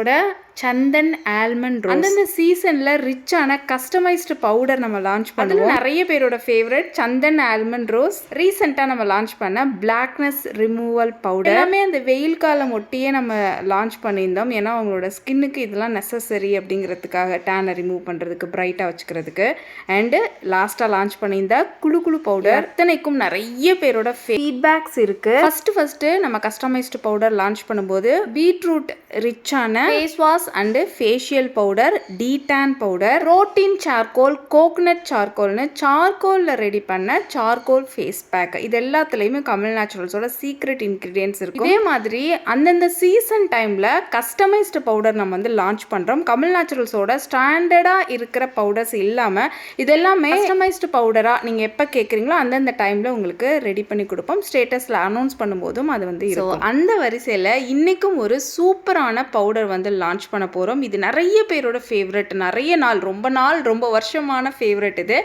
நேச்சுரல்ஸோட சந்தன் almond rose. அந்தந்த சீசனில் ரிச்சான கஸ்டமைஸ்டு பவுடர் நம்ம லான்ச் பண்ணுவோம். நிறைய பேரோட ஃபேவரட் சந்தன் ஆல்மண்ட் ரோஸ். ரீசெண்டாக நம்ம லான்ச் பண்ண பிளாக்னஸ் ரிமூவல் பவுடர் எல்லாமே அந்த வெயில் காலம் ஒட்டியே நம்ம லான்ச் பண்ணியிருந்தோம். ஏன்னா அவங்களோட ஸ்கின்னுக்கு இதெல்லாம் நெசசரி அப்படிங்கிறதுக்காக டேனை ரிமூவ் பண்ணுறதுக்கு, பிரைட்டாக வச்சுக்கிறதுக்கு. அண்டு லாஸ்ட்டாக லான்ச் பண்ணியிருந்தா குழு குழு பவுடர். அத்தனைக்கும் நிறைய பேரோட ஃபீட்பேக்ஸ் இருக்குது. ஃபஸ்ட்டு நம்ம கஸ்டமைஸ்டு பவுடர் லான்ச் பண்ணும்போது பீட்ரூட் ரிச்சான face wash and facial powder, detan powder, protein charcoal, coconut சார்கோல்னு சார்கோலில் ரெடி பண்ண சார்கோல் ஃபேஸ் பேக். இது எல்லாத்துலேயுமே கமல் நேச்சுரல்ஸோட சீக்ரெட் இன்க்ரீடியன்ட்ஸ் இருக்கும். இதே மாதிரி அந்தந்த சீசன் டைமில் கஸ்டமைஸ்டு பவுடர் நம்ம வந்து லான்ச் பண்ணுறோம். கமல் நேச்சுரல்ஸோட ஸ்டாண்டர்டாக இருக்கிற பவுடர்ஸ் இல்லாமல் இதெல்லாமே கஸ்டமைஸ்டு பவுடராக நீங்கள் எப்போ கேட்குறீங்களோ அந்தந்த டைமில் உங்களுக்கு ரெடி பண்ணி கொடுப்போம். ஸ்டேட்டஸில் அனௌன்ஸ் பண்ணும்போதும் அது வந்து இருக்கும். அந்த வரிசையில் இன்றைக்கும் ஒரு சூப்பரான பவுடர் வந்து லான்ச் பண்ண போகிறோம். இது நிறைய பேரோட ஃபேவரட், ரொம்ப வருஷமான ஃபேவரட். இது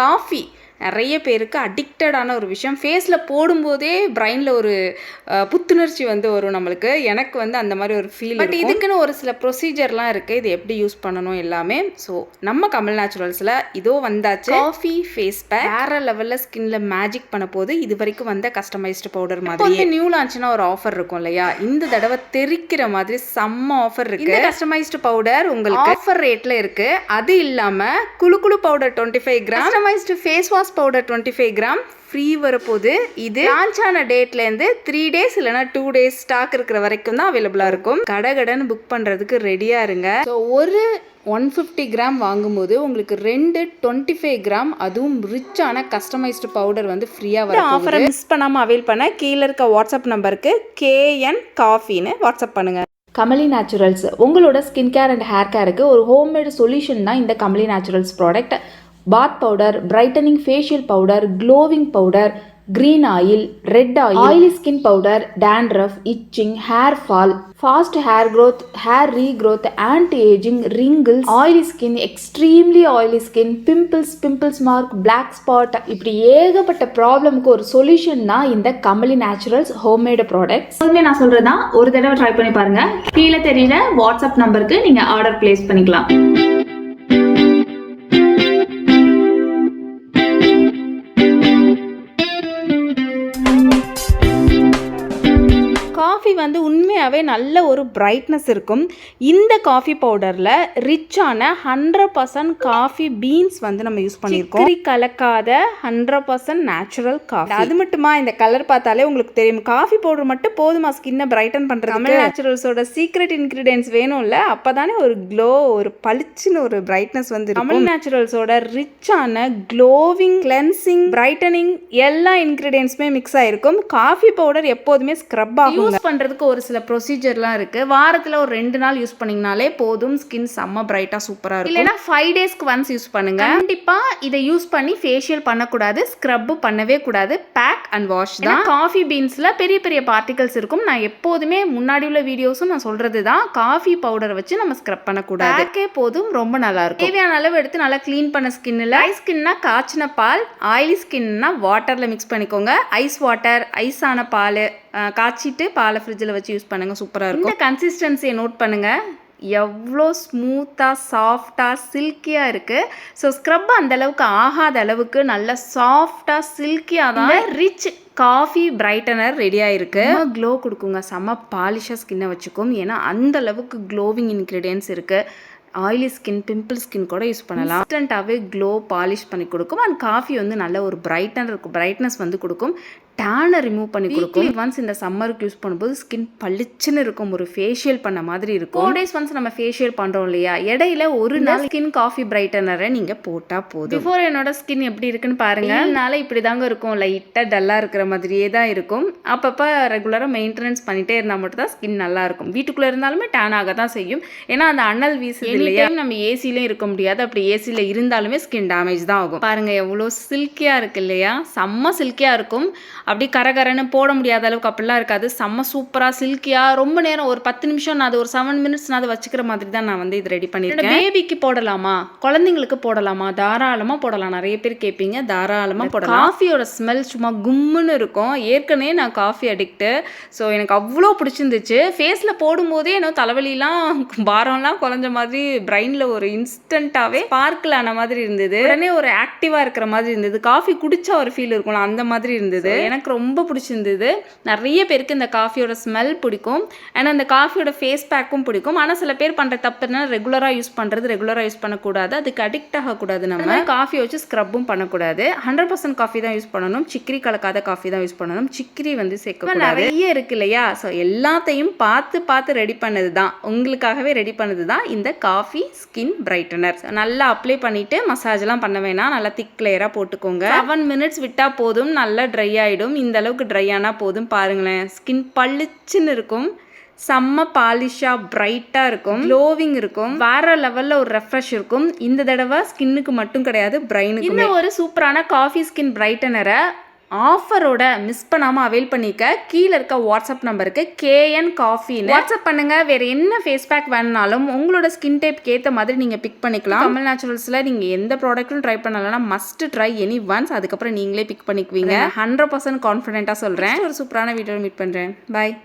காஃபி நிறைய பேருக்கு அடிக்டடான ஒரு விஷயம். ஃபேஸில் போடும்போதே பிரைனில் ஒரு புத்துணர்ச்சி வந்து வரும் நம்மளுக்கு. எனக்கு வந்து அந்த மாதிரி ஒரு ஃபீல். பட் இதுக்குன்னு ஒரு சில ப்ரொசீஜர்லாம் இருக்குது. இது எப்படி யூஸ் பண்ணணும் எல்லாமே. ஸோ நம்ம கமல் நேச்சுரல்ஸில் இதோ வந்தாச்சு காஃபி ஃபேஸ் பேக். வேறு லெவலில் ஸ்கின்ல மேஜிக் பண்ண போது இது வரைக்கும் வந்த கஸ்டமைஸ்டு பவுடர் மாதிரி நியூ லான்ச்னா ஒரு ஆஃபர் இருக்கும் இல்லையா? இந்த தடவை தெரிக்கிற மாதிரி செம்ம ஆஃபர் இருக்குது. இந்த கஸ்டமைஸ்டு பவுடர் உங்களுக்கு ஆஃபர் ரேட்டில் இருக்குது. அது இல்லாமல் குழு குழு powder 25 gram, customised face wash powder 25 gram free வரப்போகுது. இது லான்ச் ஆன டேட்லேருந்து 3 days இல்லைனா 2 days ஸ்டாக் இருக்கிற வரைக்கும் தான் அவைலபிளாக இருக்கும். கடகடன்னு புக் பண்ணுறதுக்கு ரெடியாக இருங்க. ஸோ ஒரு 150 கிராம் வாங்கும்போது உங்களுக்கு 2 25 கிராம் அதுவும் ரிச்சான கஸ்டமைஸ்டு பவுடர் வந்து ஃப்ரீயாக வரும். ஆஃபரை மிஸ் பண்ணாமல் அவைல் பண்ண கீழே இருக்க வாட்ஸ்அப் நம்பருக்கு KN காஃபின்னு வாட்ஸ்அப் பண்ணுங்கள். கமலி நேச்சுரல்ஸ் உங்களோட ஸ்கின் கேர் அண்ட் ஹேர் கேருக்கு ஒரு ஹோம்மேடு சொல்யூஷன் தான் இந்த Kamali Naturals product. Bath powder, brightening facial powder, glowing powder, green oil, red oil, oily skin powder, dandruff, itching, hair fall, fast hair growth, hair regrowth, anti ageing, wrinkles, oily skin, extremely oily skin, pimples mark, black spot, இப்படி ஏகப்பட்ட ப்ராப்ளமுக்கு ஒரு solution தான் இந்த Kamali naturals homemade products. நான் சொல்றதுதான், ஒரு தடவை try பண்ணி பாருங்க. கீழே தெரியல வாட்ஸ்அப் நம்பருக்கு நீங்க ஆர்டர் பிளேஸ் பண்ணிக்கலாம். காஃபி வந்து உண்மையாகவே நல்ல ஒரு பிரைட்னஸ் இருக்கும். இந்த காஃபி பவுடரில் ரிச்சான 100% காஃபி பீன்ஸ் வந்து நம்ம யூஸ் பண்ணியிருக்கோம். கலக்காத 100% நேச்சுரல் காஃபி. அது மட்டுமா, இந்த கலர் பார்த்தாலே உங்களுக்கு தெரியும். காஃபி பவுடர் மட்டும் போதுமா ஸ்கின்னை பிரைட்டன் பண்ணுறது? கமல் நேச்சுரல்ஸோட சீக்ரெட் இன்க்ரீடியன்ஸ் வேணும்ல, அப்போ தானே ஒரு க்ளோ, ஒரு பளிச்சுன்னு ஒரு பிரைட்னஸ் வந்து. கமல் நேச்சுரல்ஸோட ரிச்சான க்ளோவிங், கிளென்சிங், பிரைட்டனிங் எல்லா இன்க்ரீடியன்ஸுமே மிக்ஸ் ஆகிருக்கும். காஃபி பவுடர் எப்போதுமே ஸ்க்ரப் ஆகும். யூஸ் பண்ணுறதுக்கு ஒரு சில ப்ரொசீஜர்லாம் இருக்குது. வாரத்தில் ஒரு 2 நாள் யூஸ் பண்ணிங்கனாலே போதும். ஸ்கின் செம்ம பிரைட்டாக சூப்பராக இருக்கும். இல்லைனா 5 daysக்கு ஒன்ஸ் யூஸ் பண்ணுங்க. கண்டிப்பாக இதை யூஸ் பண்ணி ஃபேஷியல் பண்ணக்கூடாது, ஸ்க்ரப் பண்ணவே கூடாது. பேக் அண்ட் வாஷ் தான். காஃபி பீன்ஸில் பெரிய பெரிய பார்ட்டிகல்ஸ் இருக்கும். நான் எப்போதுமே முன்னாடி உள்ள வீடியோஸும் நான் சொல்கிறது தான், காஃபி பவுடரை வச்சு நம்ம ஸ்க்ரப் பண்ணக்கூடாது. பேக்கே போதும், ரொம்ப நல்லா இருக்கும். தேவையான அளவு எடுத்து நல்லா க்ளீன் பண்ண ஸ்கின்னில், ட்ரை ஸ்கின்னா காய்ச்சின பால், ஆயிலி ஸ்கின்னா வாட்டரில் மிக்ஸ் பண்ணிக்கோங்க. ஐஸ் வாட்டர், ஐஸான பால் காய்ச்சிட்டு பாலை ஃப்ரிட்ஜில் வச்சு யூஸ் பண்ணுங்கள், சூப்பராக இருக்கும். இந்த கன்சிஸ்டன்சியை நோட் பண்ணுங்கள். எவ்வளோ ஸ்மூத்தாக, சாஃப்டாக, சில்கியாக இருக்குது. ஸோ ஸ்க்ரப் அந்தளவுக்கு ஆகாத அளவுக்கு நல்ல சாஃப்டாக, சில்கியாக தான் ரிச் காஃபி பிரைட்டனர் ரெடியாக இருக்குது. க்ளோ கொடுக்குங்க, செம்ம பாலிஷாக ஸ்கின்னை வச்சுக்கும். ஏன்னா அந்த அளவுக்கு க்ளோவிங் இன்க்ரீடியன்ஸ் இருக்குது. ஆயிலி ஸ்கின், பிம்பிள் ஸ்கின் கூட யூஸ் பண்ணலாம். இன்ஸ்டண்ட்டாகவே க்ளோ, பாலிஷ் பண்ணி கொடுக்கும். அண்ட் காஃபி வந்து நல்ல ஒரு பிரைட்னஸ் வந்து கொடுக்கும். டேனை ரிமூவ் பண்ணி கொடுக்கும். ஒன்ஸ் இந்த சம்மருக்கு யூஸ் பண்ணும்போது ஸ்கின் பளிச்சுன்னு இருக்கும், ஒரு ஃபேஷியல் பண்ண மாதிரி இருக்கும். 4 days ஒன்ஸ் நம்ம ஃபேஷியல் பண்ணுறோம் இல்லையா, இடையில ஒரு நாள் ஸ்கின் காஃபி பிரைட்டனரை நீங்கள் போட்டால் போதும். பிஃபோர் என்னோட ஸ்கின் எப்படி இருக்குன்னு பாருங்கள். இதனால இப்படி தாங்க இருக்கும், லைட்டாக டல்லாக இருக்கிற மாதிரியே தான் இருக்கும். அப்பப்போ ரெகுலராக மெயின்டெனன்ஸ் பண்ணிகிட்டே இருந்தால் மட்டும் தான் ஸ்கின் நல்லா இருக்கும். வீட்டுக்குள்ளே இருந்தாலுமே டேன் ஆக தான் செய்யும். ஏன்னா அந்த அனல் வீசுது இல்லையா, நம்ம ஏசிலையும் இருக்க முடியாது. அப்படி ஏசியில் இருந்தாலுமே ஸ்கின் டேமேஜ் தான் ஆகும். பாருங்கள் எவ்வளோ சில்கியாக இருக்கு இல்லையா, செம்ம சில்கியாக இருக்கும். அப்படி கரகரன்னு போட முடியாத அளவுக்கு அப்படிலாம் இருக்காது. செம்ம சூப்பராக சில்கியாக ரொம்ப நேரம் ஒரு 10 நிமிஷம் நான் அது ஒரு 7 மினிட்ஸ் நான் அதை வச்சுக்கிற மாதிரி தான் நான் வந்து இது ரெடி பண்ணியிருக்கேன். பேபிக்கு போடலாமா, குழந்தைங்களுக்கு போடலாமா? தாராளமாக போடலாம். நிறைய பேர் கேட்பீங்க, தாராளமாக போடலாம். காஃபியோட ஸ்மெல் சும்மா கும்முன்னு இருக்கும். ஏற்கனவே நான் காஃபி அடிக்ட்டு. ஸோ எனக்கு அவ்வளோ பிடிச்சிருந்துச்சு. ஃபேஸில் போடும்போதே என்ன தலைவலிலாம் பாரம்லாம் குறைஞ்ச மாதிரி பிரெயினில் ஒரு இன்ஸ்டண்ட்டாகவே ஸ்பார்க்கிள் ஆன மாதிரி இருந்தது. உடனே ஒரு ஆக்டிவாக இருக்கிற மாதிரி இருந்தது. காஃபி குடிச்சா ஒரு ஃபீல் இருக்கும்ல, அந்த மாதிரி இருந்தது. எனக்கு ரொம்ப பிடிச்சிருந்தது. நிறைய பேருக்கு இந்த காஃபியோட ஸ்மெல் பிடிக்கும். ஆனால் அந்த காஃபியோட ஃபேஸ் பேக்கும் பிடிக்கும். ஆனால் சில பேர் பண்ணுற தப்புனா ரெகுலராக யூஸ் பண்ணுறது, ரெகுலராக யூஸ் பண்ணக்கூடாது. அதுக்கு அடிக்ட் ஆகக்கூடாது. நம்ம காஃபி வச்சு ஸ்க்ரப்பும் பண்ணக்கூடாது. 100% காஃபி தான் யூஸ் பண்ணணும். சிக்கிரி கலக்காத காஃபி தான் யூஸ் பண்ணணும். சிக்கிரி வந்து சேர்க்க நிறைய இருக்கு இல்லையா? ஸோ எல்லாத்தையும் பார்த்து பார்த்து ரெடி பண்ணது தான், உங்களுக்காகவே ரெடி பண்ணது தான் இந்த காஃபி ஸ்கின் பிரைட்டனர். நல்லா அப்ளை பண்ணிவிட்டு மசாஜ்லாம் பண்ண வேணாம். நல்லா திக் லேயராக போட்டுக்கோங்க. 7 மினிட்ஸ் விட்டால் போதும், நல்லா ட்ரை ஆகிடும். இந்த அளவுக்கு ட்ரை ஆனால் போதும். பாருங்களேன், ஸ்கின் பளிச்சுன்னு இருக்கும், செம்ம பாலிஷாக பிரைட்டாக இருக்கும், க்ளோவிங் இருக்கும், வேற லெவலில் ஒரு ரெஃப்ரெஷ் இருக்கும். இந்த தடவை ஸ்கின்னுக்கு மட்டும் கிடையாது, பிரைனுக்கு. இன்னும் ஒரு சூப்பரான காஃபி ஸ்கின் பிரைட்டனரை ஆஃபரோட மிஸ் பண்ணாமல் அவைல் பண்ணிக்க. கீழே இருக்க வாட்ஸ்அப் நம்பருக்கு KN காஃபின்னு வாட்ஸ்அப் பண்ணுங்கள். வேறு என்ன ஃபேஸ் பேக் வேணுனாலும் உங்களோட ஸ்கின் டைப்க்கு ஏற்ற மாதிரி நீங்கள் பிக் பண்ணிக்கலாம். கமல் நேச்சுரல்ஸில் நீங்கள் எந்த ப்ராடக்ட்டும் ட்ரை பண்ணலன்னா மஸ்ட் ட்ரை எனி ஒன்ஸ். அதுக்கப்புறம் நீங்களே பிக் பண்ணிக்குவீங்க. 100% கான்ஃபிடென்ட்டாக சொல்கிறேன். ஒரு சூப்பரான வீடியோவில் மீட் பண்ணுறேன். பாய்.